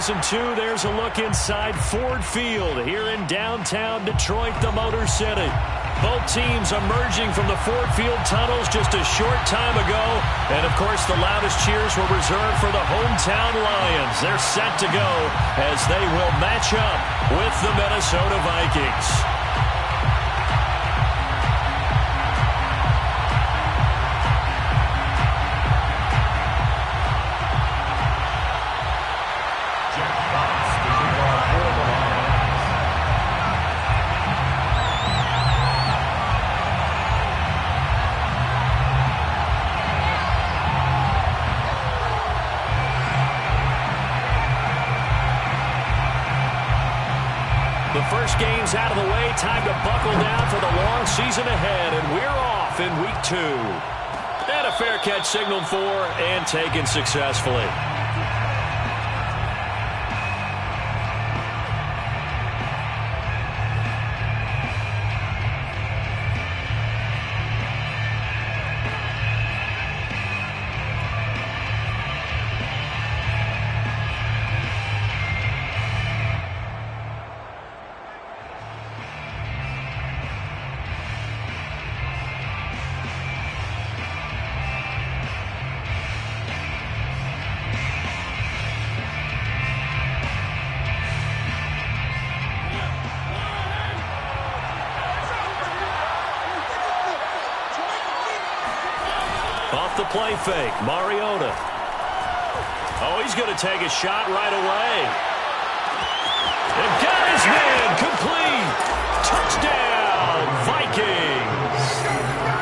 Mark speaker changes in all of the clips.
Speaker 1: 2002, there's a look inside Ford Field here in downtown Detroit, the Motor City. Both teams emerging from the Ford Field tunnels just a short time ago. And, of course, the loudest cheers were reserved for the hometown Lions. They're set to go as they will match up with the Minnesota Vikings. The first game's out of the way. Time to buckle down for the long season ahead. And we're off in week 2. And a fair catch signaled for and taken successfully. Off the play fake, Mariota. Oh, he's going to take a shot right away. And got his man complete. Touchdown, Vikings.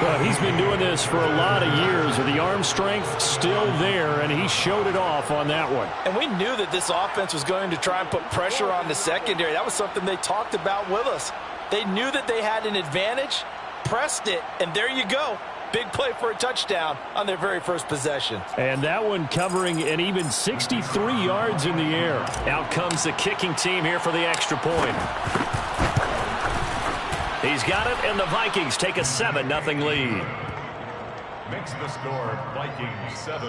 Speaker 1: Well, he's been doing this for a lot of years with the arm strength still there, and he showed it off on that one.
Speaker 2: And we knew that this offense was going to try and put pressure on the secondary. That was something they talked about with us. They knew that they had an advantage, pressed it, and there you go. Big play for a touchdown on their very first possession.
Speaker 1: And that one covering an even 63 yards in the air. Out comes the kicking team here for the extra point. He's got it, and the Vikings take a 7-0 lead.
Speaker 3: Makes the score Vikings 7,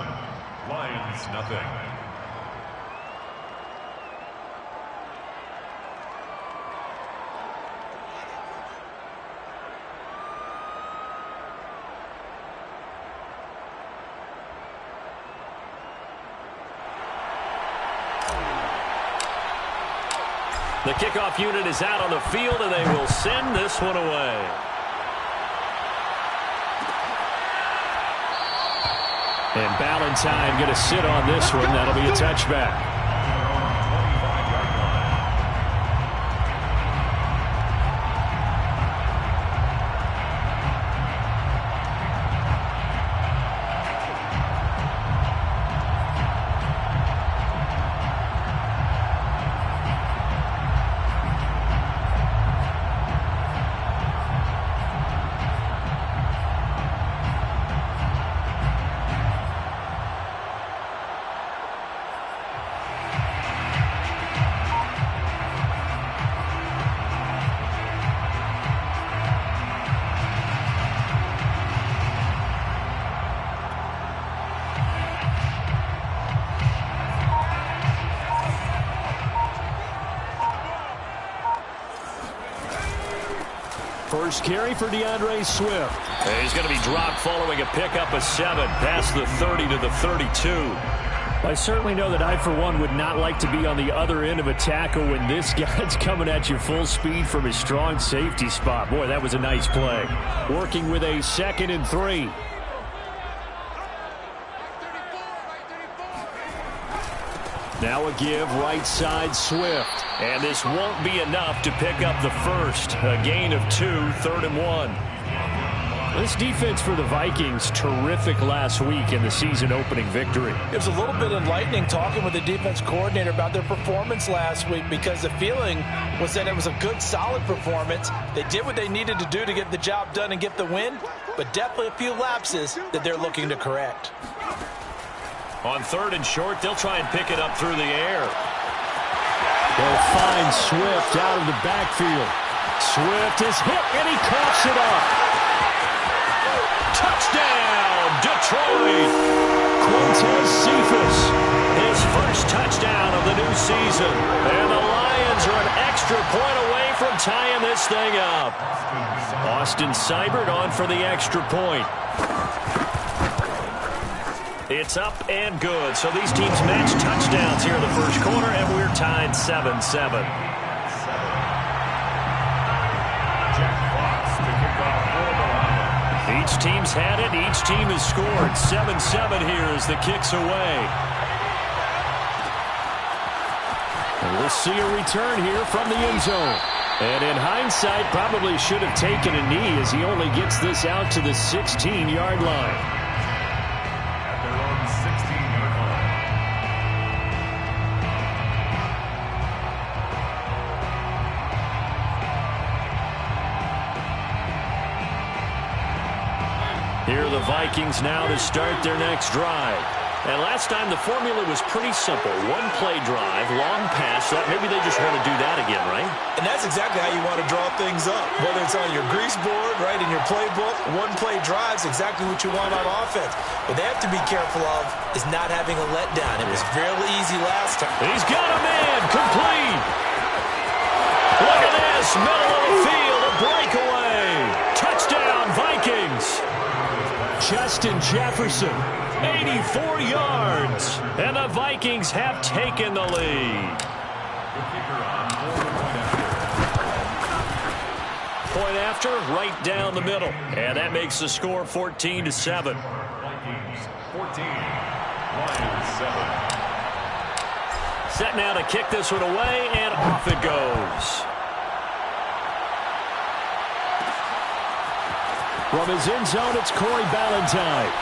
Speaker 3: Lions nothing.
Speaker 1: The kickoff unit is out on the field, and they will send this one away. And Ballantyne going to sit on this one. That'll be a touchback. First carry for DeAndre Swift. He's going to be dropped following a pickup of 7 past the 30 to the 32. I certainly know that I, for one, would not like to be on the other end of a tackle when this guy's coming at you full speed from his strong safety spot. Boy, that was a nice play. Working with a 2nd and 3. Now a give right side Swift. And this won't be enough to pick up the first. A gain of 2, 3rd and 1. This defense for the Vikings, terrific last week in the season-opening victory.
Speaker 2: It was a little bit enlightening talking with the defense coordinator about their performance last week, because the feeling was that it was a good, solid performance. They did what they needed to do to get the job done and get the win, but definitely a few lapses that they're looking to correct.
Speaker 1: On 3rd and short, they'll try and pick it up through the air. They'll find Swift out of the backfield. Swift is hit, and he coughs it up. Touchdown, Detroit. His first touchdown of the new season. And the Lions are an extra point away from tying this thing up. Austin Seibert on for the extra point. It's up and good. So these teams match touchdowns here in the first quarter, and we're tied 7-7. Each team's had it. Each team has scored. 7-7 here as the kick's away. And we'll see a return here from the end zone. And in hindsight, probably should have taken a knee as he only gets this out to the 16-yard line.
Speaker 3: At their own 16-yard line.
Speaker 1: Here are the Vikings now to start their next drive. And last time the formula was pretty simple. One play drive, long pass. That maybe they just want to do that again, right?
Speaker 2: And that's exactly how you want to draw things up. Whether it's on your grease board, right, in your playbook, one play drive is exactly what you want on offense. What they have to be careful of is not having a letdown. It was fairly easy last time.
Speaker 1: He's got a man complete. Look at this, middle of the field, a breakaway. Touchdown, Vikings. Justin Jefferson, 84 yards. And the Vikings have taken the lead. Point after, right down the middle. And that makes the score 14-7.
Speaker 3: Vikings 14, Lions 7.
Speaker 1: Set now to kick this one away, and off it goes. From his end zone, it's Corey Ballantyne.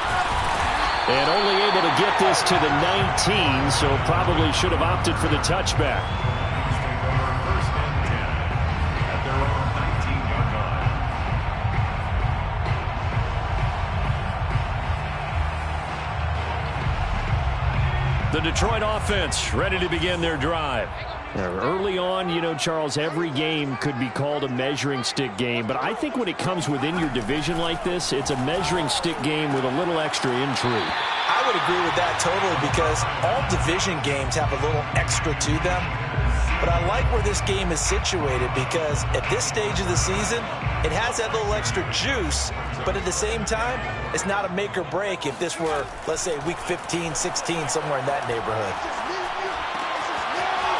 Speaker 1: And only able to get this to the 19, so probably should have opted for the touchback.
Speaker 3: First and 10 at their own 19-yard line.
Speaker 1: The Detroit offense ready to begin their drive. Now, early on, you know, Charles, every game could be called a measuring stick game, but I think when it comes within your division like this, it's a measuring stick game with a little extra intrigue.
Speaker 2: I would agree with that totally because all division games have a little extra to them. But I like where this game is situated because at this stage of the season, it has that little extra juice, but at the same time, it's not a make or break if this were, let's say, week 15, 16, somewhere in that neighborhood.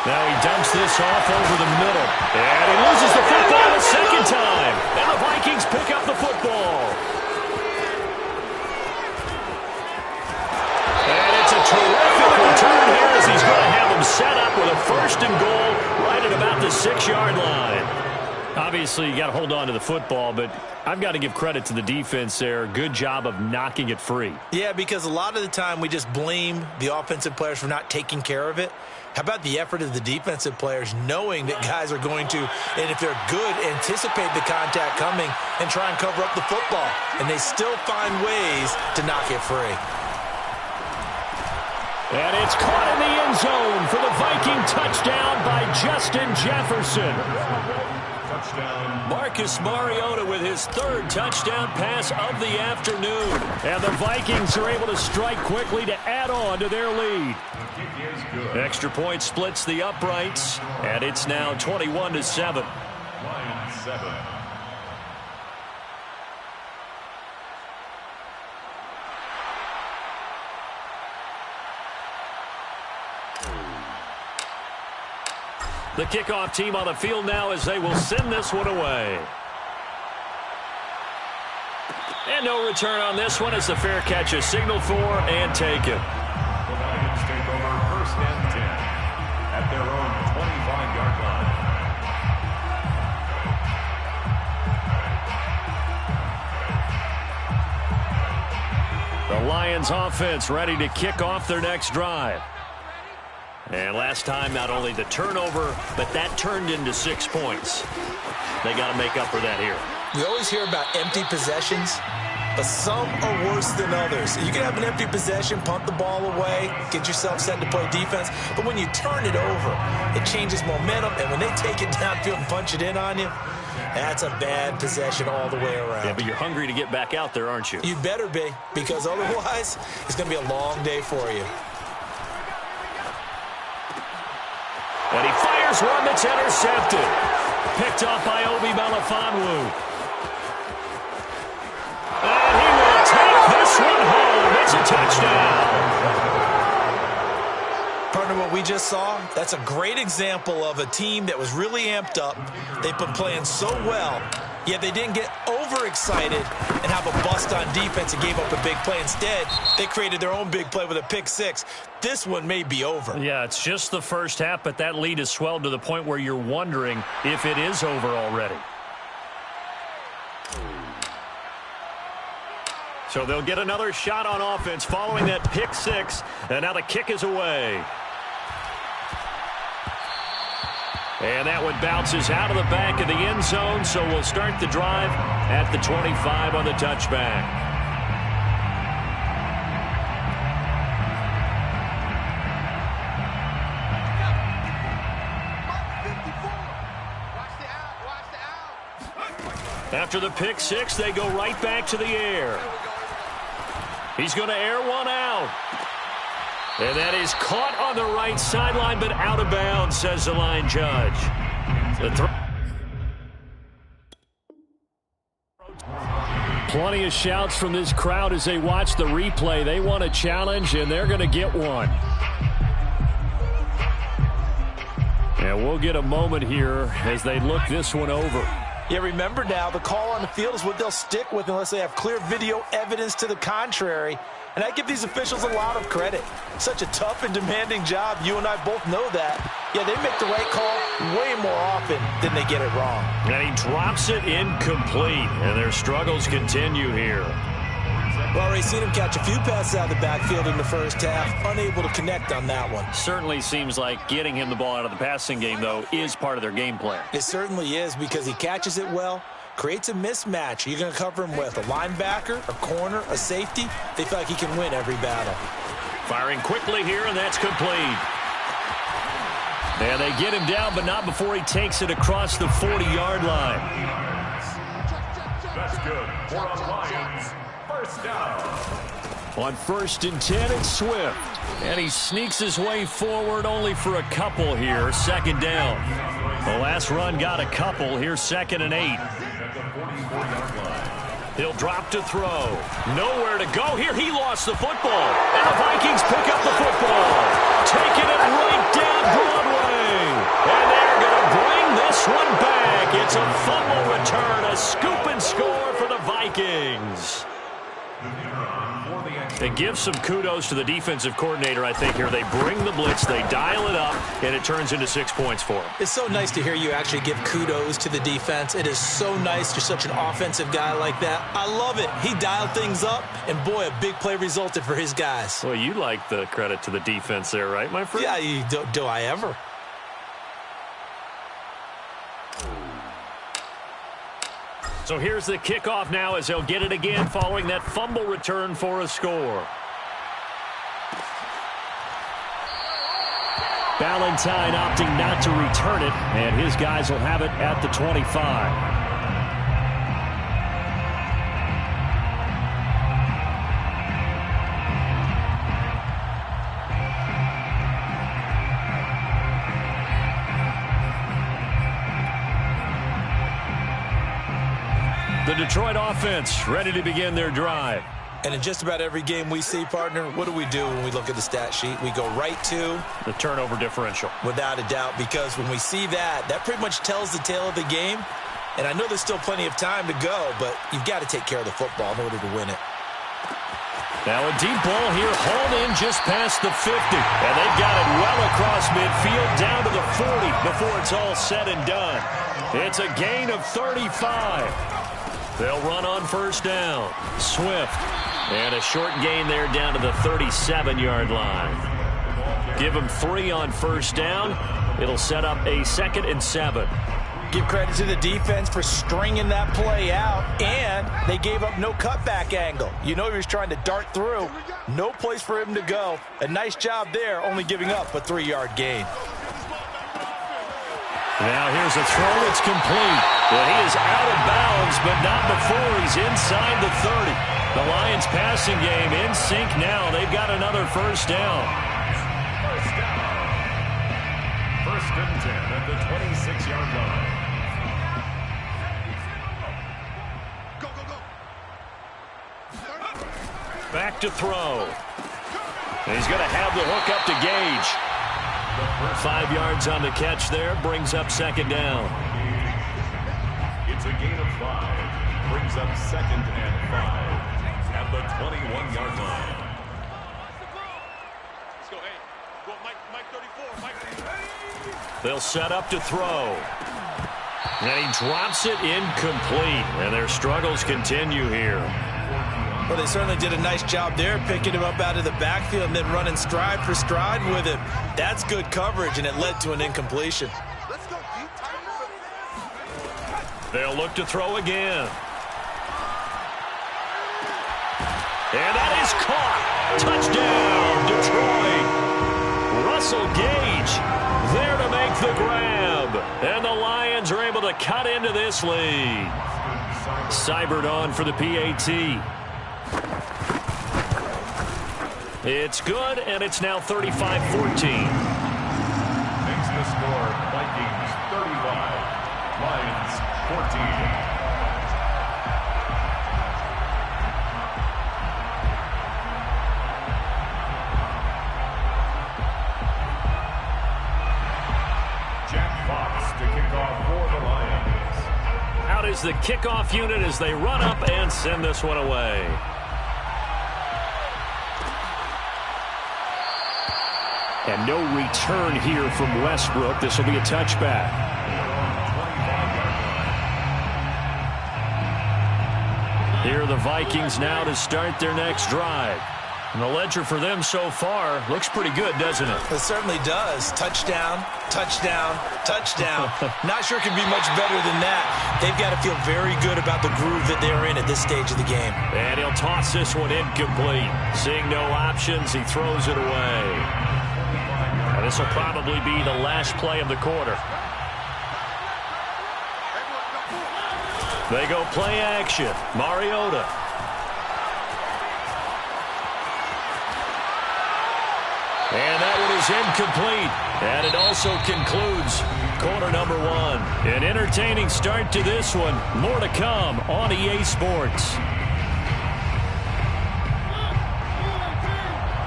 Speaker 1: Now he dumps this off over the middle. And he loses the football a second time. And the Vikings pick up the football. And it's a terrific return here as he's going to have them set up with a first and goal right at about the 6-yard line. Obviously, you got to hold on to the football, but I've got to give credit to the defense there. Good job of knocking it free.
Speaker 2: Yeah, because a lot of the time we just blame the offensive players for not taking care of it. How about the effort of the defensive players knowing that guys are going to, and if they're good, anticipate the contact coming and try and cover up the football. And they still find ways to knock it free.
Speaker 1: And it's caught in the end zone for the Viking touchdown by Justin Jefferson.
Speaker 3: Touchdown.
Speaker 1: Marcus Mariota with his third touchdown pass of the afternoon. And the Vikings are able to strike quickly to add on to their lead. Extra point splits the uprights, and it's now 21-7.
Speaker 3: Lions 7.
Speaker 1: The kickoff team on the field now as they will send this one away. And no return on this one as the fair catch is signaled for and taken.
Speaker 3: The Lions take over first and 10 at their own 25-yard line.
Speaker 1: The Lions offense ready to kick off their next drive. And last time, not only the turnover, but that turned into 6 points. They got to make up for that here.
Speaker 2: We always hear about empty possessions, but some are worse than others. You can have an empty possession, punt the ball away, get yourself set to play defense, but when you turn it over, it changes momentum, and when they take it downfield and punch it in on you, That's a bad possession all the way around.
Speaker 1: Yeah, but you're hungry to get back out there, aren't you?
Speaker 2: You better be, because otherwise it's going to be a long day for you.
Speaker 1: And he fires one that's intercepted. Picked off by Obi Melifonwu. And he will take this one home. It's a touchdown.
Speaker 2: Partner, what we just saw, that's a great example of a team that was really amped up. They've been playing so well, yet they didn't get overexcited and have a bust on defense and gave up a big play. Instead, they created their own big play with a pick six. This one may be over.
Speaker 1: Yeah, it's just the first half, but that lead has swelled to the point where you're wondering if it is over already. So they'll get another shot on offense following that pick six, and now the kick is away. And that one bounces out of the back of the end zone, so we'll start the drive at the 25 on the touchback. After the pick six, they go right back to the air. He's going to air one out. And that is caught on the right sideline, but out of bounds, says the line judge. Plenty of shouts from this crowd as they watch the replay. They want a challenge, and they're going to get one. And we'll get a moment here as they look this one over.
Speaker 2: Yeah, remember now, the call on the field is what they'll stick with unless they have clear video evidence to the contrary. And I give these officials a lot of credit. Such a tough and demanding job. You and I both know that. Yeah, they make the right call way more often than they get it wrong.
Speaker 1: And he drops it incomplete, and their struggles continue here.
Speaker 2: Well, already seen him catch a few passes out of the backfield in the first half. Unable to connect on that one.
Speaker 1: Certainly seems like getting him the ball out of the passing game, though, is part of their game plan.
Speaker 2: It certainly is, because he catches it well, creates a mismatch. You're going to cover him with a linebacker, a corner, a safety. They feel like he can win every battle.
Speaker 1: Firing quickly here, and that's complete. And they get him down, but not before he takes it across the 40-yard line.
Speaker 3: That's good. For a Lions. First down.
Speaker 1: On 1st and 10, it's Swift. And he sneaks his way forward only for a couple here. 2nd down. The last run got a couple. Here's 2nd and 8. He'll drop to throw. Nowhere to go here. He lost the football. And the Vikings pick up the football. Taking it right down Broadway. And they're going to bring this one back. It's a fumble return. A scoop and score for the Vikings. And give some kudos to the defensive coordinator, I think, here. They bring the blitz, they dial it up, and it turns into 6 points for them.
Speaker 2: It's so nice to hear you actually give kudos to the defense. It is so nice. You're such an offensive guy like that. I love it. He dialed things up, and boy, a big play resulted for his guys.
Speaker 1: Well, you like the credit to the defense there, right, my friend?
Speaker 2: Yeah, do I ever?
Speaker 1: So here's the kickoff now as they'll get it again following that fumble return for a score. Valentine opting not to return it, and his guys will have it at the 25. The Detroit offense ready to begin their drive.
Speaker 2: And in just about every game we see, partner, what do we do when we look at the stat sheet? We go right to
Speaker 1: the turnover differential.
Speaker 2: Without a doubt, because when we see that, that pretty much tells the tale of the game. And I know there's still plenty of time to go, but you've got to take care of the football in order to win it.
Speaker 1: Now a deep ball here, hauled in just past the 50. And they've got it well across midfield, down to the 40 before it's all said and done. It's a gain of 35. They'll run on 1st down. Swift. And a short gain there down to the 37-yard line. Give them 3 on 1st down. It'll set up a 2nd and 7.
Speaker 2: Give credit to the defense for stringing that play out, and they gave up no cutback angle. You know he was trying to dart through. No place for him to go. A nice job there, only giving up a 3-yard gain.
Speaker 1: Now here's a throw that's complete. Well, he is out of bounds, but not before he's inside the 30. The Lions passing game in sync now. They've got another first down.
Speaker 3: First down. First and 10 at the 26-yard line.
Speaker 4: Go, go, go.
Speaker 1: Back to throw. And he's going to have the hook up to Gage. 5 yards on the catch there. Brings up second down.
Speaker 3: It's a gain of 5. Brings up second and 5 at the 21-yard line.
Speaker 4: Let's go, hey. Go, Mike 34. Mike.
Speaker 1: They'll set up to throw. And he drops it incomplete. And their struggles continue here.
Speaker 2: Well, they certainly did a nice job there, picking him up out of the backfield and then running stride for stride with him. That's good coverage, and it led to an incompletion.
Speaker 4: Let's go, deep.
Speaker 1: They'll look to throw again. And that is caught. Touchdown, Detroit. Russell Gage there to make the grab. And the Lions are able to cut into this lead. Seibert on for the PAT. It's good, and it's now 35-14.
Speaker 3: Makes the score Vikings 35, Lions 14. Jack Fox to kick off for the Lions.
Speaker 1: Out is the kickoff unit as they run up and send this one away. And no return here from Westbrook. This will be a touchback. Here are the Vikings now to start their next drive. And the ledger for them so far looks pretty good, doesn't it?
Speaker 2: It certainly does. Touchdown, touchdown, touchdown. Not sure it could be much better than that. They've got to feel very good about the groove that they're in at this stage of the game.
Speaker 1: And he'll toss this one incomplete. Seeing no options, he throws it away. And this will probably be the last play of the quarter. They go play action. Mariota. And that one is incomplete. And it also concludes quarter number 1. An entertaining start to this one. More to come on EA Sports.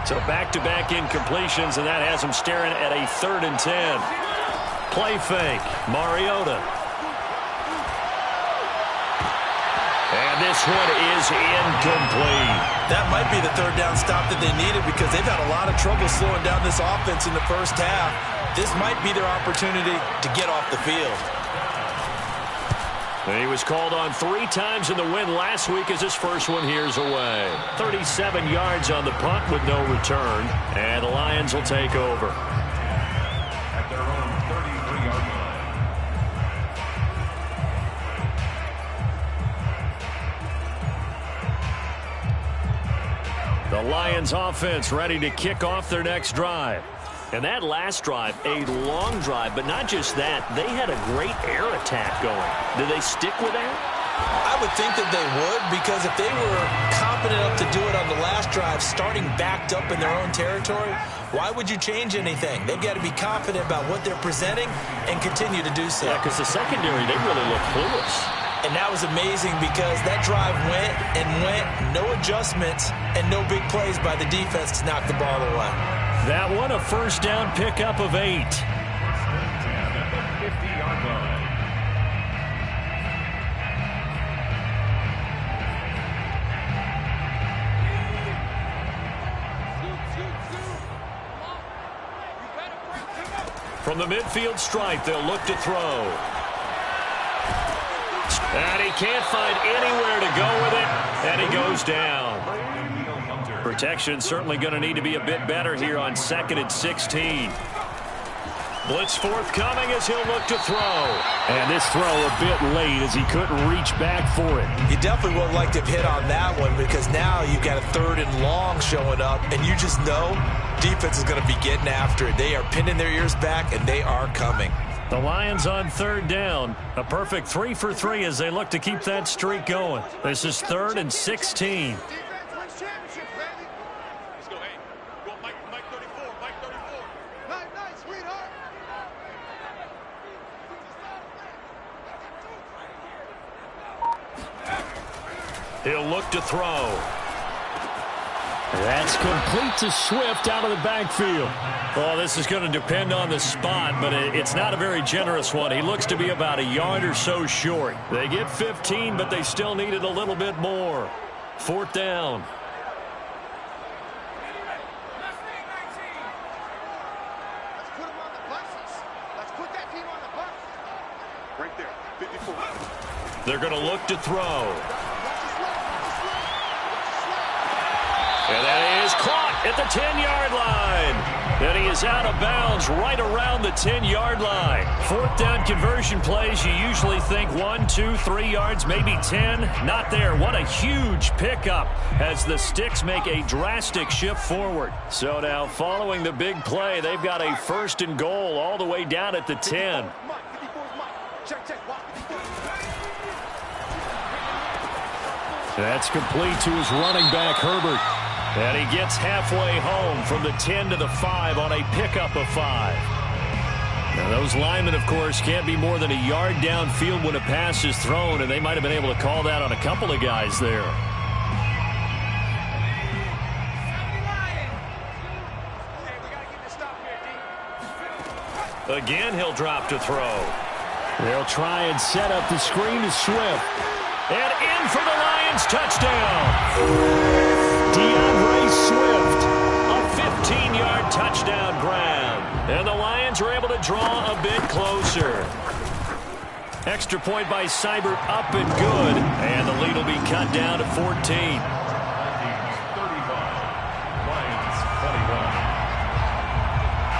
Speaker 1: So back-to-back incompletions, and that has them staring at a 3rd and 10. Play fake. Mariota. And this one is incomplete.
Speaker 2: That might be the 3rd down stop that they needed because they've had a lot of trouble slowing down this offense in the first half. This might be their opportunity to get off the field.
Speaker 1: And he was called on 3 times in the win last week as his first one here's away. 37 yards on the punt with no return. And the Lions will take over.
Speaker 3: At their own 33-yard line.
Speaker 1: The Lions offense ready to kick off their next drive. And that last drive, a long drive, but not just that. They had a great air attack going. Did they stick with that?
Speaker 2: I would think that they would, because if they were confident enough to do it on the last drive, starting backed up in their own territory, why would you change anything? They've got to be confident about what they're presenting and continue to do so.
Speaker 1: Yeah, because the secondary, they really look clueless.
Speaker 2: And that was amazing because that drive went and went, no adjustments, and no big plays by the defense to knock the ball away.
Speaker 1: That one, a first down pickup of 8.
Speaker 3: At the 50-yard line.
Speaker 1: From the midfield stripe, they'll look to throw. And he can't find anywhere to go with it, and he goes down. Protection certainly going to need to be a bit better here on 2nd and 16. Blitz forthcoming as he'll look to throw. And this throw a bit late as he couldn't reach back for it.
Speaker 2: You definitely would like to have hit on that one because now you've got a 3rd and long showing up, and you just know defense is going to be getting after it. They are pinning their ears back, and they are coming.
Speaker 1: The Lions on third down. A perfect 3 for 3 as they look to keep that streak going. This is 3rd and 16. He'll look to throw. That's complete to Swift out of the backfield. Well, this is going to depend on the spot, but it's not a very generous one. He looks to be about a yard or so short. They get 15, but they still needed a little bit more. 4th down.
Speaker 4: Let's put him on the buses. Let's put that team on the bus. Right there, 54.
Speaker 1: They're going to look to throw. And that is caught at the 10-yard line. And he is out of bounds right around the 10-yard line. 4th down conversion plays, you usually think 1, 2, 3 yards, maybe 10. Not there. What a huge pickup as the Sticks make a drastic shift forward. So now following the big play, they've got a 1st and goal all the way down at the 10. That's complete to his running back, Herbert. And he gets halfway home from the 10 to the 5 on a pickup of 5. Now those linemen, of course, can't be more than a yard downfield when a pass is thrown, and they might have been able to call that on a couple of guys there. Again, he'll drop to throw. They'll try and set up the screen to Swift. And in for the Lions touchdown. DeAndre Swift, a 15-yard touchdown grab. And the Lions are able to draw a bit closer. Extra point by Seibert up and good. And the lead will be cut down to 14.
Speaker 3: Lions 35, Lions 21.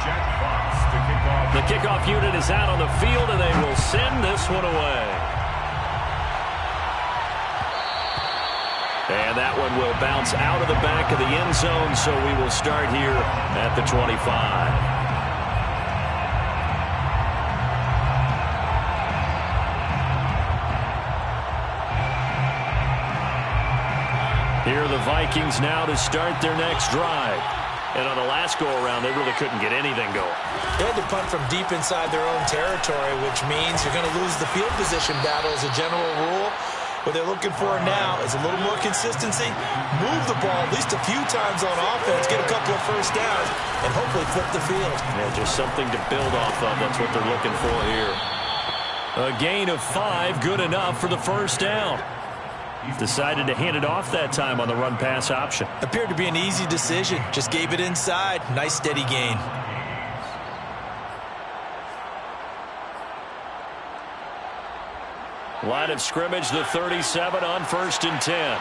Speaker 3: Jack Fox to kick off.
Speaker 1: The kickoff unit is out on the field, and they will send this one away. And that one will bounce out of the back of the end zone, so we will start here at the 25. Here are the Vikings now to start their next drive. And on the last go-around, they really couldn't get anything going.
Speaker 2: They had to punt from deep inside their own territory, which means you're going to lose the field position battle as a general rule. What they're looking for now is a little more consistency, move the ball at least a few times on offense, get a couple of first downs, and hopefully flip the field.
Speaker 1: Yeah, just something to build off of. That's what they're looking for here. A gain of 5, good enough for the first down. Decided to hand it off that time on the run-pass option.
Speaker 2: Appeared to be an easy decision. Just gave it inside. Nice steady gain.
Speaker 1: Line of scrimmage, the 37 on 1st and 10.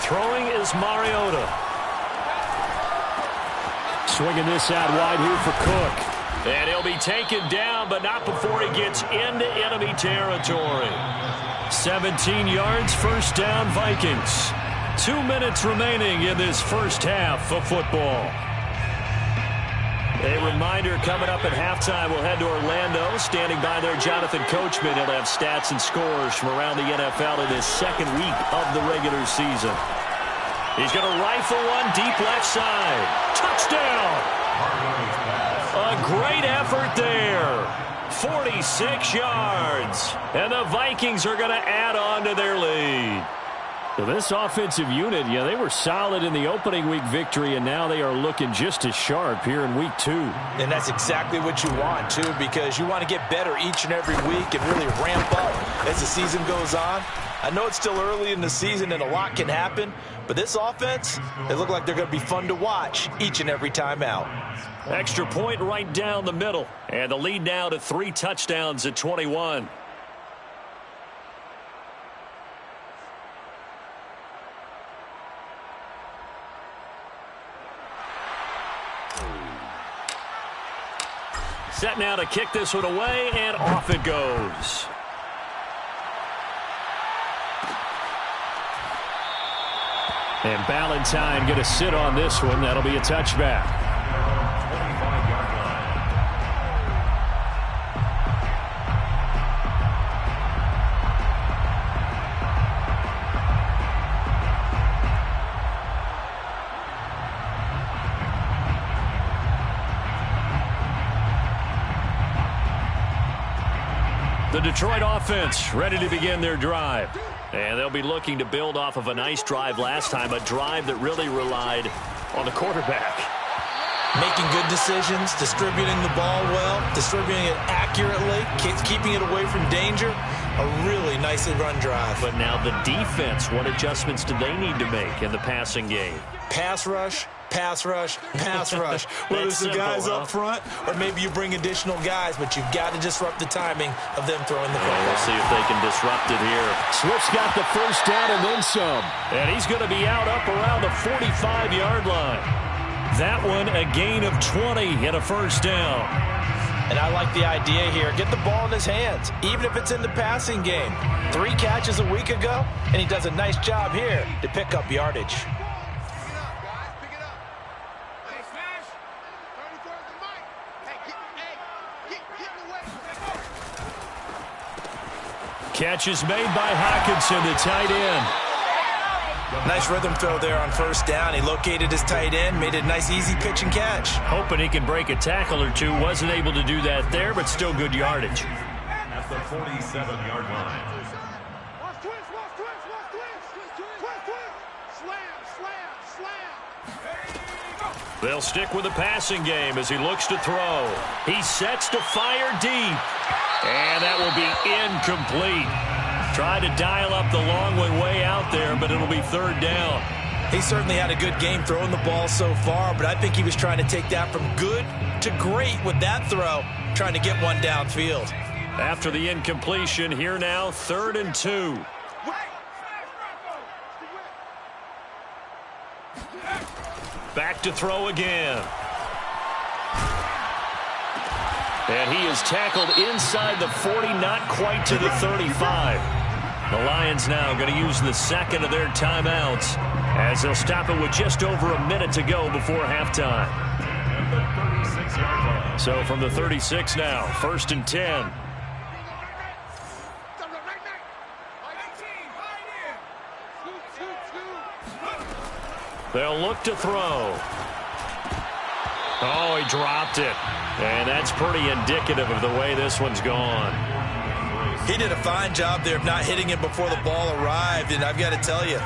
Speaker 1: Throwing is Mariota. Swinging this out wide here for Cook. And he'll be taken down, but not before he gets into enemy territory. 17 yards, first down, Vikings. 2 minutes remaining in this first half of football. A reminder coming up at halftime, we'll head to Orlando. Standing by there, Jonathan Coachman. He'll have stats and scores from around the NFL in his second week of the regular season. He's going to rifle one deep left side. Touchdown! A great effort there. 46 yards. And the Vikings are going to add on to their lead. So this offensive unit, yeah, they were solid in the opening week victory, and now they are looking just as sharp here in week 2.
Speaker 2: And that's exactly what you want, too, because you want to get better each and every week and really ramp up as the season goes on. I know it's still early in the season and a lot can happen, but this offense, they look like they're going to be fun to watch each and every time out.
Speaker 1: Extra point right down the middle, and the lead now to 3 touchdowns at 21. Set now to kick this one away, and off it goes. And Ballantyne going to sit on this one. That'll be a touchback.
Speaker 3: 25-yard line.
Speaker 1: The Detroit offense ready to begin their drive. And they'll be looking to build off of a nice drive last time, a drive that really relied on the quarterback.
Speaker 2: Making good decisions, distributing the ball well, distributing it accurately, keeping it away from danger. A really nicely run drive.
Speaker 1: But now the defense, what adjustments do they need to make in the passing game?
Speaker 2: Pass rush, pass rush, pass rush. Whether it's the guys up front or maybe you bring additional guys, but you've got to disrupt the timing of them throwing the football.
Speaker 1: We'll see if they can disrupt it here. Swift's got the first down and then some. And he's going to be out up around the 45-yard line. That one a gain of 20 and a first down.
Speaker 2: And I like the idea here. Get the ball in his hands, even if it's in the passing game. 3 catches a week ago, and he does a nice job here to pick up yardage.
Speaker 1: Catch is made by Hockenson, the tight end.
Speaker 2: Nice rhythm throw there on first down. He located his tight end, made it a nice easy pitch and catch.
Speaker 1: Hoping he can break a tackle or two. Wasn't able to do that there, but still good yardage.
Speaker 3: At the 47-yard line.
Speaker 1: They'll stick with the passing game as he looks to throw. He sets to fire deep. And that will be incomplete. Try to dial up the long way out there, but it'll be third down.
Speaker 2: He certainly had a good game throwing the ball so far, but I think he was trying to take that from good to great with that throw, trying to get one downfield.
Speaker 1: After the incompletion, here now, 3rd and 2. Back to throw again. And he is tackled inside the 40, not quite to the 35. The Lions now going to use the second of their timeouts as they'll stop it with just over a minute to go before halftime. So from the 36 now, 1st and 10. They'll look to throw. Oh, he dropped it. And that's pretty indicative of the way this one's gone.
Speaker 2: He did a fine job there of not hitting him before the ball arrived. And I've got to tell you,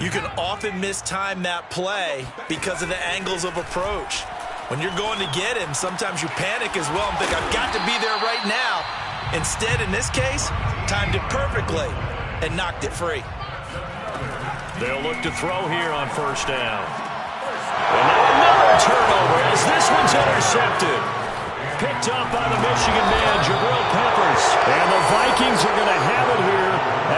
Speaker 2: you can often mistime that play because of the angles of approach. When you're going to get him, sometimes you panic as well and think, I've got to be there right now. Instead, in this case, timed it perfectly and knocked it free.
Speaker 1: They'll look to throw here on first down. And now another turnover as this one's intercepted. Picked up by the Michigan man, Jabril Peppers. And the Vikings are going to have it here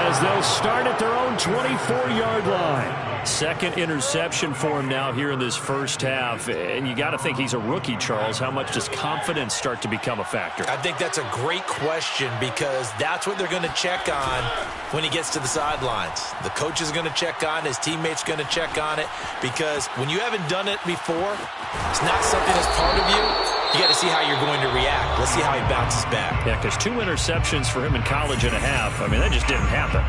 Speaker 1: as they'll start at their own 24-yard line. Second interception for him now here in this first half. And you got to think he's a rookie, Charles. How much does confidence start to become a factor?
Speaker 2: I think that's a great question because that's what they're going to check on when he gets to the sidelines. The coach is going to check on it. His teammates going to check on it because when you haven't done it before, it's not something that's part of you. You got to see how you're going to react. Let's see how he bounces back.
Speaker 1: Yeah, because 2 interceptions for him in college and a half. I mean, that just didn't happen.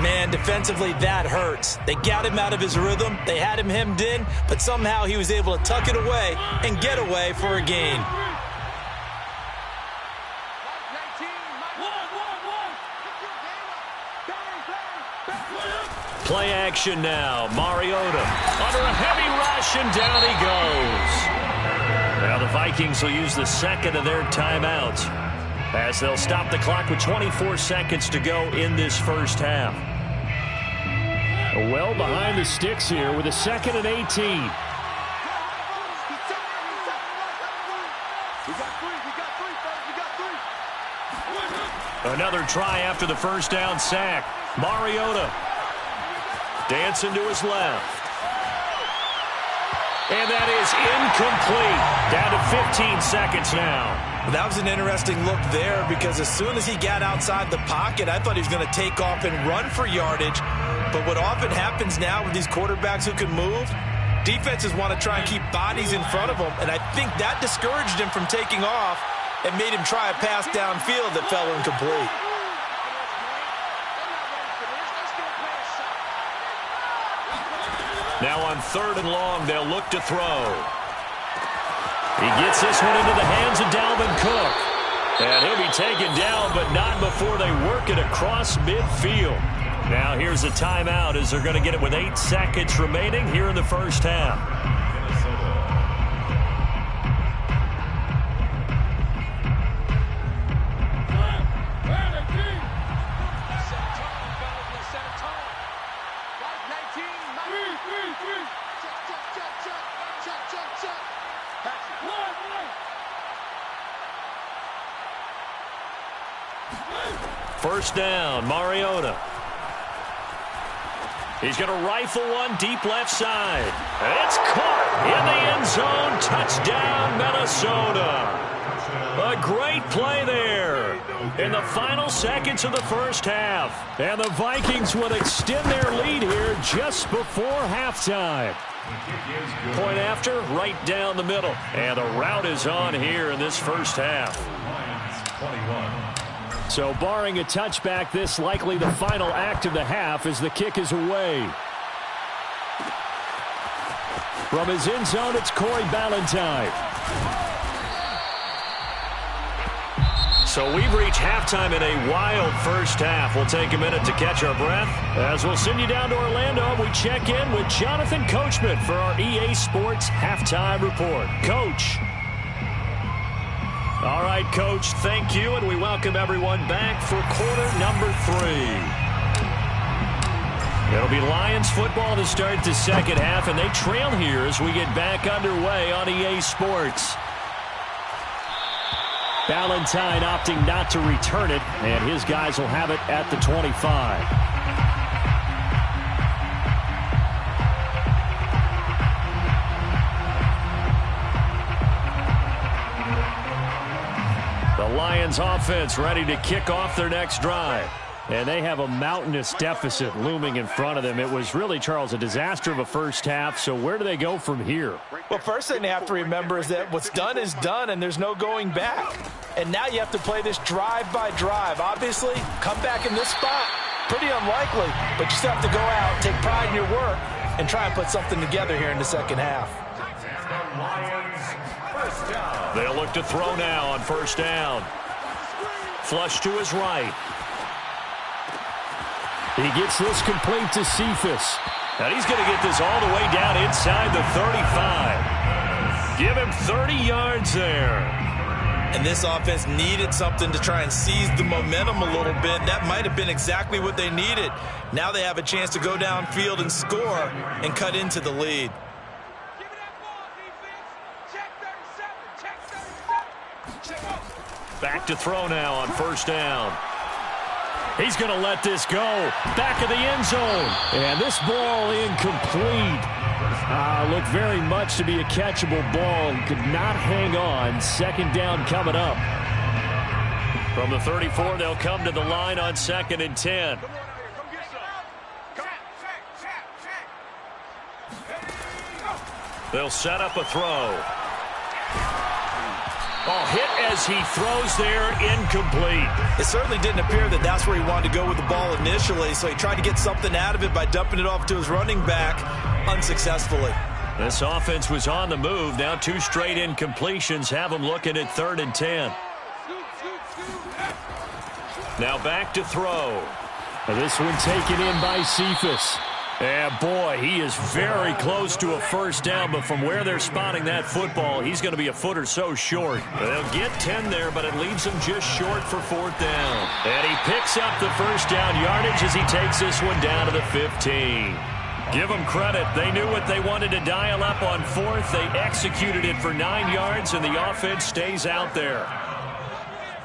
Speaker 2: Man, defensively, that hurts. They got him out of his rhythm. They had him hemmed in, but somehow he was able to tuck it away and get away for a gain.
Speaker 1: Play action now. Mariota under a heavy rush, and down he goes. Now the Vikings will use the second of their timeouts as they'll stop the clock with 24 seconds to go in this first half. Well behind the sticks here with a 2nd and 18. Another try after the first down sack. Mariota dancing to his left. And that is incomplete. Down to 15 seconds now.
Speaker 2: That was an interesting look there because as soon as he got outside the pocket, I thought he was going to take off and run for yardage. But what often happens now with these quarterbacks who can move, defenses want to try and keep bodies in front of them, and I think that discouraged him from taking off and made him try a pass downfield that fell incomplete.
Speaker 1: Now on 3rd and long, they'll look to throw. He gets this one into the hands of Dalvin Cook. And he'll be taken down, but not before they work it across midfield. Now here's a timeout as they're going to get it with 8 seconds remaining here in the first half. First down, Mariota. He's going to rifle one deep left side. It's caught in the end zone. Touchdown, Minnesota. A great play there in the final seconds of the first half. And the Vikings would extend their lead here just before halftime. Point after, right down the middle. And the route is on here in this first half.
Speaker 3: 21.
Speaker 1: So barring a touchback, this likely the final act of the half as the kick is away. From his end zone, it's Corey Ballantyne. So we've reached halftime in a wild first half. We'll take a minute to catch our breath as we'll send you down to Orlando and we check in with Jonathan Coachman for our EA Sports Halftime Report. Coach. All right, Coach, thank you, and we welcome everyone back for quarter number 3. It'll be Lions football to start the second half, and they trail here as we get back underway on EA Sports. Ballantyne opting not to return it, and his guys will have it at the 25. Lions offense ready to kick off their next drive. And they have a mountainous deficit looming in front of them. It was really, Charles, a disaster of a first half. So where do they go from here?
Speaker 2: Well, first thing they have to remember is that what's done is done and there's no going back. And now you have to play this drive by drive. Obviously, come back in this spot, pretty unlikely. But you still have to go out, take pride in your work, and try and put something together here in the second half.
Speaker 1: They'll look to throw now on first down. Flush to his right. He gets this complete to Cephas. And he's going to get this all the way down inside the 35. Give him 30 yards there.
Speaker 2: And this offense needed something to try and seize the momentum a little bit. That might have been exactly what they needed. Now they have a chance to go downfield and score and cut into the lead.
Speaker 1: Back to throw now on first down. He's going to let this go. Back of the end zone. And this ball incomplete. Looked very much to be a catchable ball. He could not hang on. Second down coming up. From the 34, they'll come to the line on 2nd and 10. They'll set up a throw. Oh, hit as he throws there, incomplete.
Speaker 2: It certainly didn't appear that that's where he wanted to go with the ball initially, so he tried to get something out of it by dumping it off to his running back unsuccessfully.
Speaker 1: This offense was on the move. Now 2 straight incompletions have them looking at 3rd and 10. Now back to throw. This one taken in by Cephas. And boy, he is very close to a first down, but from where they're spotting that football, he's going to be a foot or so short. They'll get 10 there, but it leaves him just short for 4th down. And he picks up the first down yardage as he takes this one down to the 15. Give them credit. They knew what they wanted to dial up on 4th. They executed it for 9 yards, and the offense stays out there.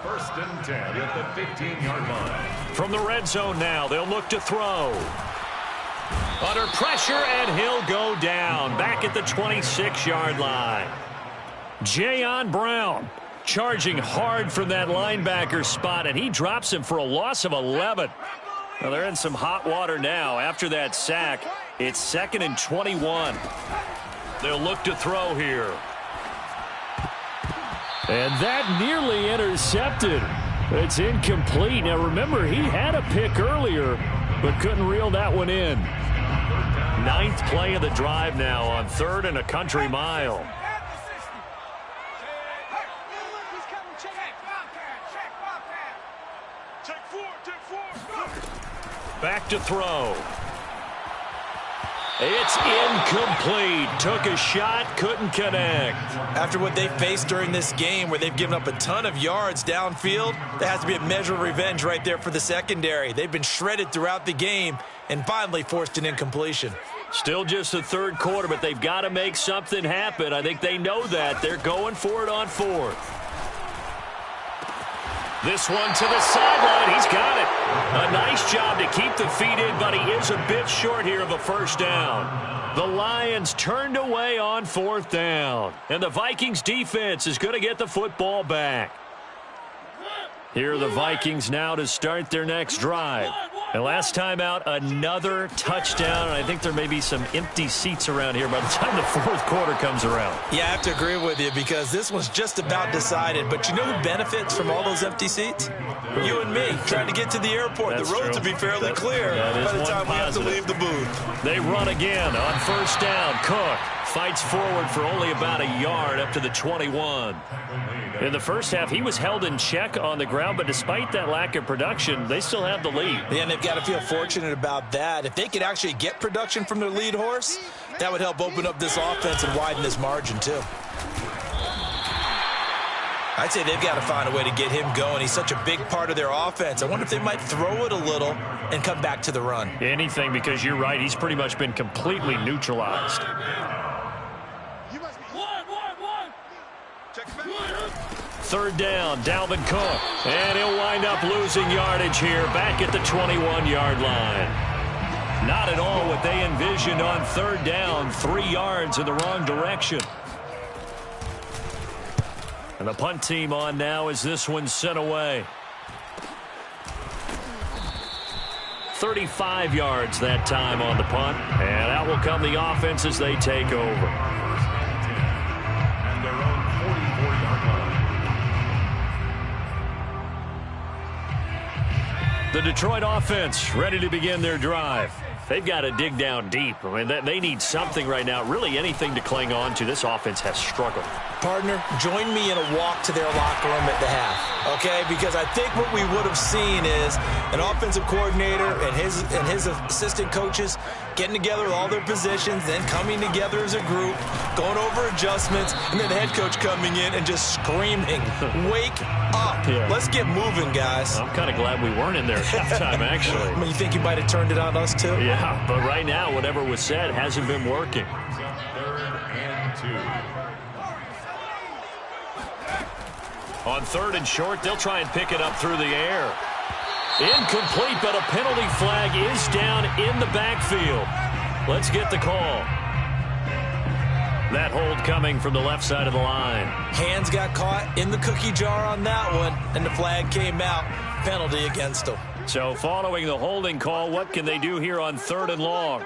Speaker 3: 1st and 10 at the 15-yard line.
Speaker 1: From the red zone now, they'll look to throw. Under pressure, and he'll go down back at the 26-yard line. Jayon Brown charging hard from that linebacker spot, and he drops him for a loss of 11. Well, they're in some hot water now. After that sack, it's 2nd and 21. They'll look to throw here. And that nearly intercepted. It's incomplete. Now, remember, he had a pick earlier, but couldn't reel that one in. 9th play of the drive now on 3rd and a country mile. Back to throw. It's incomplete. Took a shot, couldn't connect.
Speaker 2: After what they faced during this game where they've given up a ton of yards downfield, there has to be a measure of revenge right there for the secondary. They've been shredded throughout the game and finally forced an incompletion.
Speaker 1: Still just the 3rd quarter, but they've got to make something happen. I think they know that. They're going for it on 4th. This one to the sideline. He's got it. A nice job to keep the feet in, but he is a bit short here of a first down. The Lions turned away on 4th down. And the Vikings defense is going to get the football back. Here are the Vikings now to start their next drive. And last time out, another touchdown. And I think there may be some empty seats around here by the time the 4th quarter comes around.
Speaker 2: Yeah, I have to agree with you because this one's just about decided. But you know who benefits from all those empty seats? You and me, trying to get to the airport.
Speaker 1: That's
Speaker 2: the road
Speaker 1: true.
Speaker 2: to be fairly clear by the time we have to leave the booth.
Speaker 1: They run again on 1st down. Cook fights forward for only about a yard up to the 21. In the first half, he was held in check on the ground, but despite that lack of production, they still have the lead.
Speaker 2: Yeah, and they've got to feel fortunate about that. If they could actually get production from their lead horse, that would help open up this offense and widen this margin, too. I'd say they've got to find a way to get him going. He's such a big part of their offense. I wonder if they might throw it a little and come back to the run.
Speaker 1: Anything, because you're right. He's pretty much been completely neutralized. Third down, Dalvin Cook. And he'll wind up losing yardage here back at the 21-yard line. Not at all what they envisioned on 3rd down. 3 yards in the wrong direction. And the punt team on now as this one's sent away. 35 yards that time on the punt. And out will come the offense as they take over. The Detroit offense ready to begin their drive. They've got to dig down deep. I mean, they need something right now, really anything to cling on to. This offense has struggled.
Speaker 2: Partner, join me in a walk to their locker room at the half, okay? Because I think what we would have seen is an offensive coordinator and his assistant coaches getting together with all their positions, then coming together as a group, going over adjustments, and then the head coach coming in and just screaming, wake up. Yeah. Let's get moving, guys.
Speaker 1: I'm kind of glad we weren't in there at halftime, actually.
Speaker 2: I mean, you think you might have turned it on us, too?
Speaker 1: Yeah, but right now, whatever was said hasn't been working.
Speaker 3: 3rd and 2.
Speaker 1: On 3rd and short, they'll try and pick it up through the air. Incomplete, but a penalty flag is down in the backfield. Let's get the call. That hold coming from the left side of the line.
Speaker 2: Hands got caught in the cookie jar on that one, and the flag came out. Penalty against them.
Speaker 1: So following the holding call, what can they do here on 3rd and long?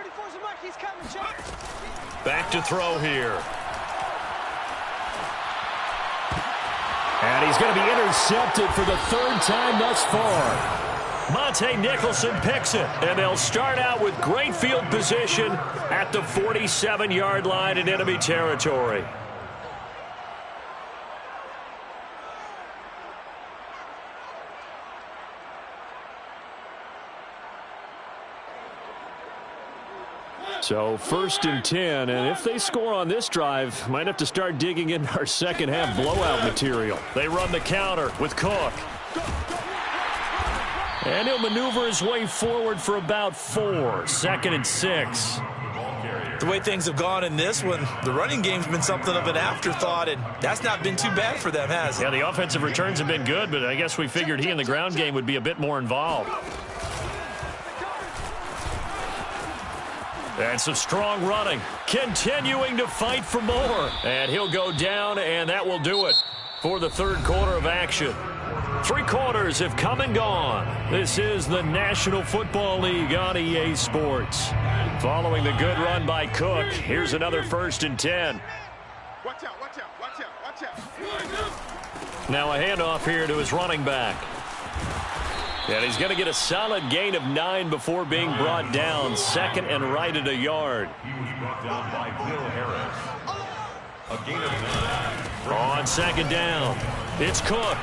Speaker 1: Back to throw here. And he's going to be intercepted for the 3rd time thus far. Monte Nicholson picks it, and they'll start out with great field position at the 47-yard line in enemy territory. So 1st and 10, and if they score on this drive, might have to start digging in our second half blowout material. They run the counter with Cook. And he'll maneuver his way forward for about 4. 2nd and 6.
Speaker 2: The way things have gone in this one, the running game's been something of an afterthought, and that's not been too bad for them, has it?
Speaker 1: Yeah, the offensive returns have been good, but I guess we figured he in the ground game would be a bit more involved. And some strong running. Continuing to fight for more. And he'll go down, and that will do it. for the third quarter of action. 3 quarters have come and gone. This is the National Football League on EA Sports. Following the good run by Cook, here's another 1st and 10.
Speaker 4: Watch out, watch out, watch out, watch out.
Speaker 1: Now a handoff here to his running back. And he's going to get a solid gain of 9 before being brought down. 2nd and right at a yard.
Speaker 3: He was brought down by Will Harris. A gain of 9.
Speaker 1: On 2nd down, it's Cook.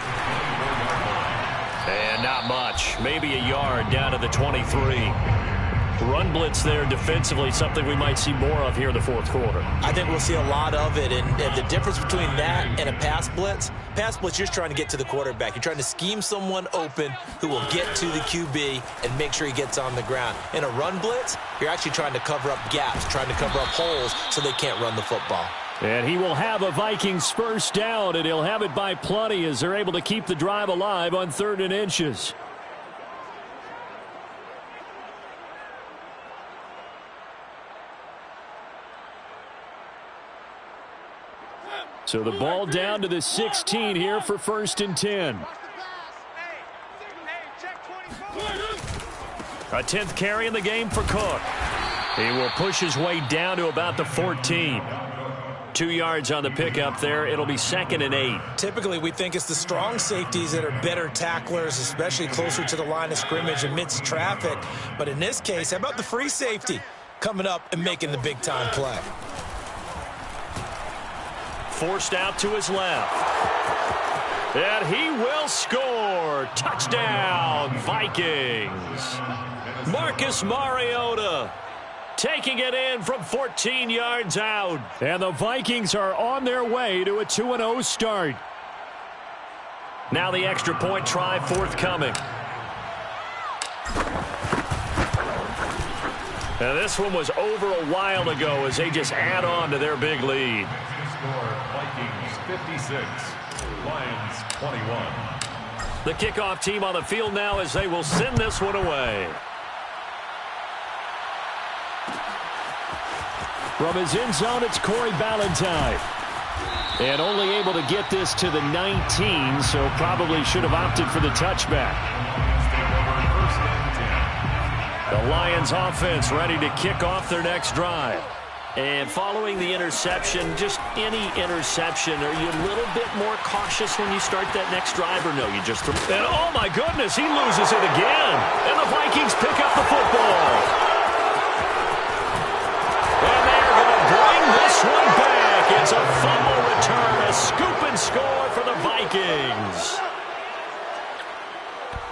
Speaker 1: And not much. Maybe a yard down to the 23. Run blitz there defensively, something we might see more of here in the 4th quarter.
Speaker 2: I think we'll see a lot of it, and the difference between that and a pass blitz, you're just trying to get to the quarterback. You're trying to scheme someone open who will get to the QB and make sure he gets on the ground. In a run blitz, you're actually trying to cover up gaps, trying to cover up holes so they can't run the football.
Speaker 1: And he will have a Vikings 1st down, and he'll have it by plenty as they're able to keep the drive alive on 3rd and inches. So the ball down to the 16 here for 1st and 10. A 10th carry in the game for Cook. He will push his way down to about the 14. 2 yards on the pickup there. It'll be 2nd and 8.
Speaker 2: Typically, we think it's the strong safeties that are better tacklers, especially closer to the line of scrimmage amidst traffic. But in this case, how about the free safety coming up and making the big-time play?
Speaker 1: Forced out to his left. And he will score. Touchdown, Vikings. Marcus Mariota taking it in from 14 yards out. And the Vikings are on their way to a 2-0 start. Now the extra point try forthcoming. Now this one was over a while ago as they just add on to their big lead.
Speaker 3: Score Vikings 56, Lions 21.
Speaker 1: The kickoff team on the field now as they will send this one away. From his end zone, it's Corey Ballantyne. And only able to get this to the 19, so probably should have opted for the touchback. The Lions offense ready to kick off their next drive. And following the interception, just any interception, are you a little bit more cautious when you start that next drive, or no, you just throw? And oh my goodness, he loses it again. And the Vikings pick up the football. And they're going to bring this one back. It's a fumble return, a scoop and score for the Vikings.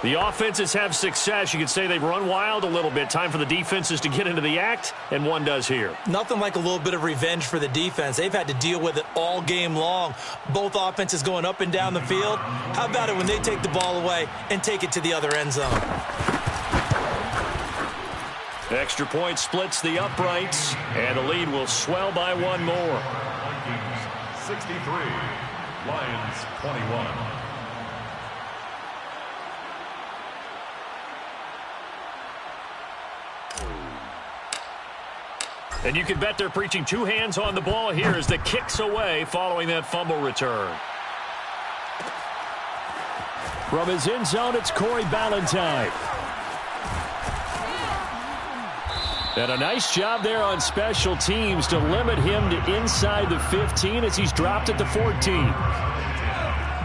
Speaker 1: The offenses have success. You could say they've run wild a little bit. Time for the defenses to get into the act, and one does here.
Speaker 2: Nothing like a little bit of revenge for the defense. They've had to deal with it all game long. Both offenses going up and down the field. How about it when they take the ball away and take it to the other end zone?
Speaker 1: Extra point splits the uprights, and the lead will swell by one more.
Speaker 3: Vikings 63, Lions 21.
Speaker 1: And you can bet they're preaching 2 hands on the ball here as the kick's away following that fumble return. From his end zone, it's Corey Ballantyne. And a nice job there on special teams to limit him to inside the 15 as he's dropped at the 14.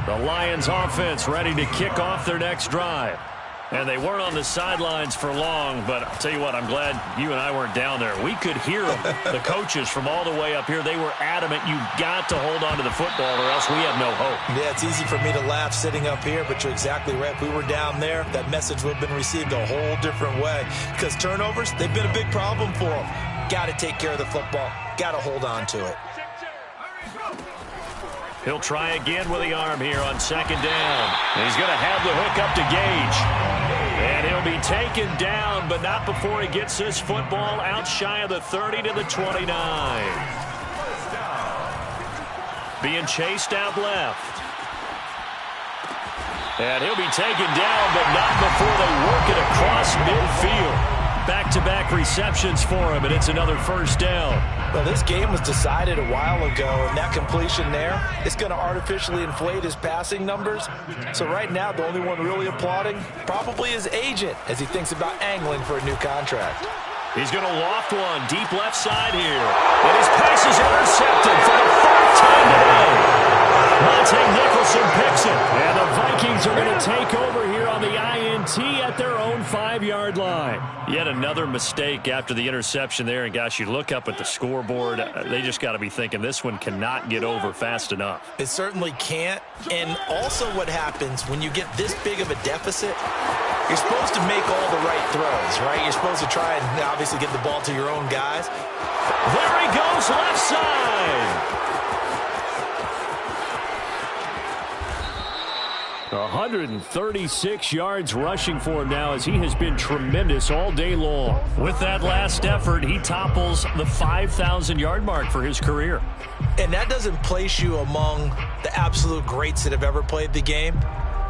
Speaker 1: The Lions offense ready to kick off their next drive. And they weren't on the sidelines for long, but I'll tell you what, I'm glad you and I weren't down there. We could hear them, the coaches from all the way up here. They were adamant, you've got to hold on to the football or else we have no hope.
Speaker 2: Yeah, it's easy for me to laugh sitting up here, but you're exactly right. If we were down there, that message would have been received a whole different way. Because turnovers, they've been a big problem for them. Got to take care of the football. Got to hold on to it.
Speaker 1: He'll try again with the arm here on 2nd down. And he's going to have the hook up to Gage. And he'll be taken down, but not before he gets this football out shy of the 30 to the 29. Being chased out left. And he'll be taken down, but not before they work it across midfield. back-to-back receptions for him, and it's another first down.
Speaker 2: Well, this game was decided a while ago, and that completion there is going to artificially inflate his passing numbers. So right now, the only one really applauding probably his agent as he thinks about angling for a new contract.
Speaker 1: He's going to loft one deep left side here. And his pass is intercepted for the fourth time today. Monte Nicholson picks it. And the Vikings are going to take over here on the INT at their own 5-yard line. Yet another mistake after the interception there. And, gosh, you look up at the scoreboard. They just got to be thinking this one cannot get over fast enough.
Speaker 2: It certainly can't. And also what happens when you get this big of a deficit, you're supposed to make all the right throws, right? You're supposed to try and obviously get the ball to your own guys.
Speaker 1: There he goes, left side. 136 yards rushing for him now as he has been tremendous all day long. With that last effort, he topples the 5,000-yard mark for his career.
Speaker 2: And that doesn't place you among the absolute greats that have ever played the game,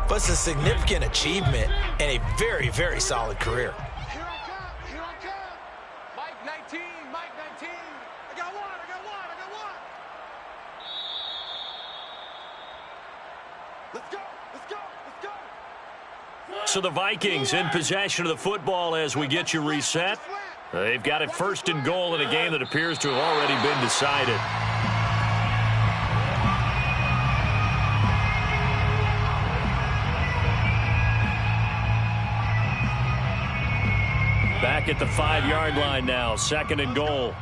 Speaker 2: but it's a significant achievement and a very, very solid career.
Speaker 4: Here I come. Here I come. Mike 19. Mike 19. I got one. I got one. I got one. Let's go. Let's go. Let's go.
Speaker 1: So the Vikings in possession of the football as we get you reset. They've got it first and goal in a game that appears to have already been decided. Back at the 5-yard line now, second and goal.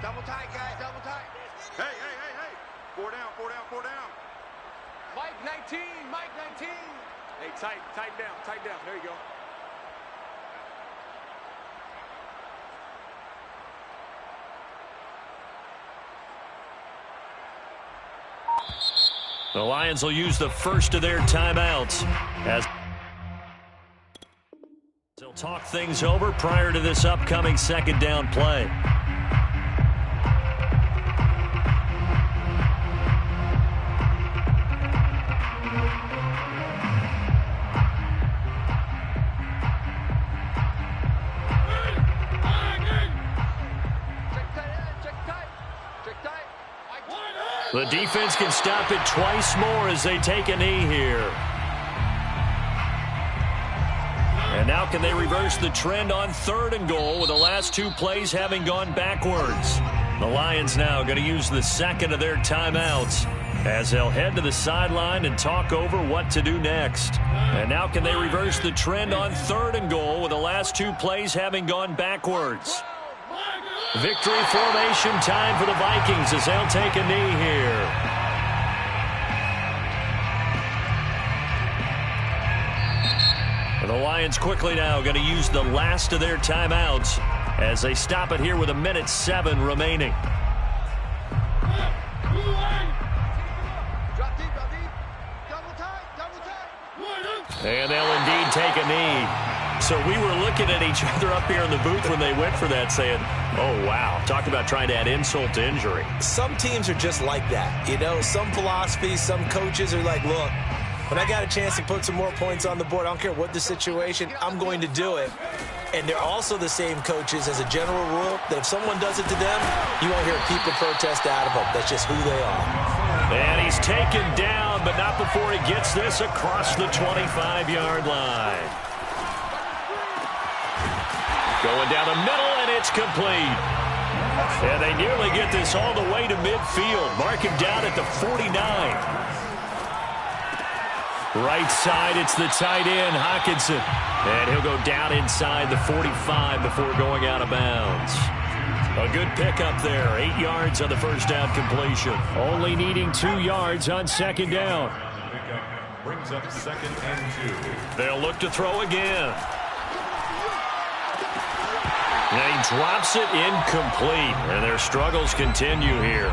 Speaker 4: Double tight, guys. Double tight. Hey, hey, hey, hey. 4 down, 4 down, 4 down. Mike 19. Mike 19. Hey, tight down, tight down. There you go.
Speaker 1: The Lions will use the first of their timeouts as they'll talk things over prior to this upcoming second down play. The defense can stop it twice more as they take a knee here. And now can they reverse the trend on third and goal with the last two plays having gone backwards? The Lions now going to use the second of their timeouts as they'll head to the sideline and talk over what to do next. And now can they reverse the trend on third and goal with the last two plays having gone backwards? Victory formation time for the Vikings as they'll take a knee here. The Lions quickly now going to use the last of their timeouts as they stop it here with 1:07 remaining.
Speaker 4: Drop deep, double tight.
Speaker 1: And they'll indeed take a knee. So we were looking at each other up here in the booth when they went for that saying, oh, wow. Talk about trying to add insult to injury.
Speaker 2: Some teams are just like that. You know, some philosophies, some coaches are like, look, when I got a chance to put some more points on the board, I don't care what the situation, I'm going to do it. And they're also the same coaches as a general rule that if someone does it to them, you won't hear people protest out of them. That's just who they are.
Speaker 1: And he's taken down, but not before he gets this across the 25-yard line. Going down the middle, and it's complete. And they nearly get this all the way to midfield. Mark him down at the 49. Right side, it's the tight end, Hockenson. And he'll go down inside the 45 before going out of bounds. A good pickup there. 8 yards on the first down completion. Only needing 2 yards on second down.
Speaker 3: Brings up second and 2.
Speaker 1: They'll look to throw again. And he drops it incomplete. And their struggles continue here.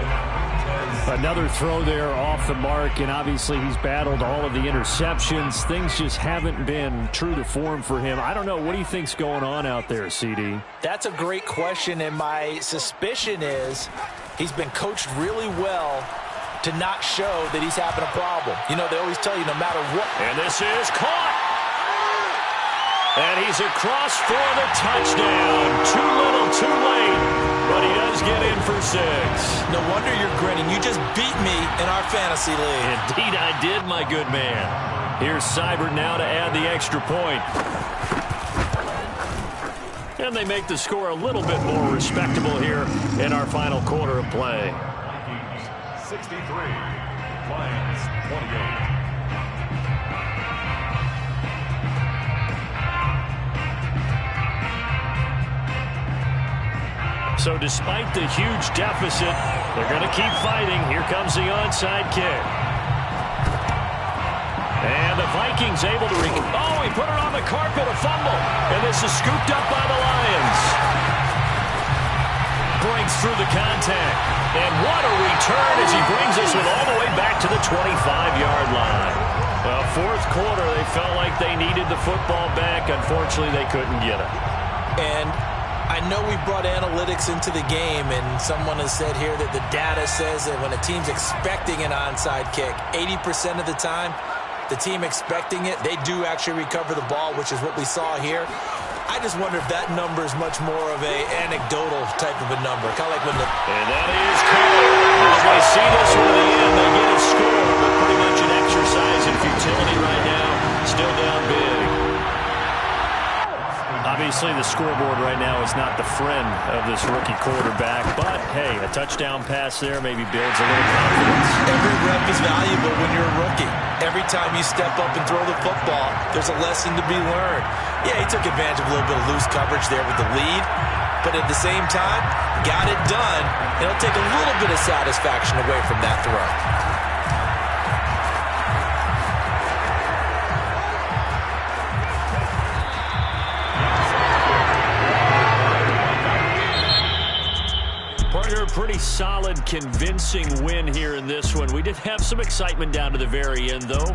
Speaker 1: Another throw there off the mark, and obviously he's battled all of the interceptions. Things just haven't been true to form for him. I don't know. What do you think's going on out there, CD?
Speaker 2: That's a great question, and my suspicion is he's been coached really well to not show that he's having a problem. You know, they always tell you no matter what.
Speaker 1: And this is caught. And he's across for the touchdown. get in for 6.
Speaker 2: No wonder you're grinning. You just beat me in our fantasy league.
Speaker 1: Indeed I did, my good man. Here's Seibert now to add the extra point. And they make the score a little bit more respectable here in our final quarter of play.
Speaker 3: 63, Lions 28.
Speaker 1: So despite the huge deficit, they're going to keep fighting. Here comes the onside kick. And the Vikings able to oh, he put it on the carpet, a fumble. And this is scooped up by the Lions. Breaks through the contact. And what a return as he brings us all the way back to the 25-yard line. Well, fourth quarter, they felt like they needed the football back. Unfortunately, they couldn't get it.
Speaker 2: And I know we brought analytics into the game, and someone has said here that the data says that when a team's expecting an onside kick, 80% of the time, the team expecting it, they do actually recover the ball, which is what we saw here. I just wonder if that number is much more of a anecdotal type of a number. Kind of like when the...
Speaker 1: And that is called. As we see this one in the end, they get a score, but pretty much an exercise in futility right now. Still down big. Obviously, the scoreboard right now is not the friend of this rookie quarterback, but, hey, a touchdown pass there maybe builds a little confidence.
Speaker 2: Every rep is valuable when you're a rookie. Every time you step up and throw the football, there's a lesson to be learned. Yeah, he took advantage of a little bit of loose coverage there with the lead, but at the same time, got it done. It'll take a little bit of satisfaction away from that throw.
Speaker 1: Pretty solid, convincing win here in this one. We did have some excitement down to the very end, though.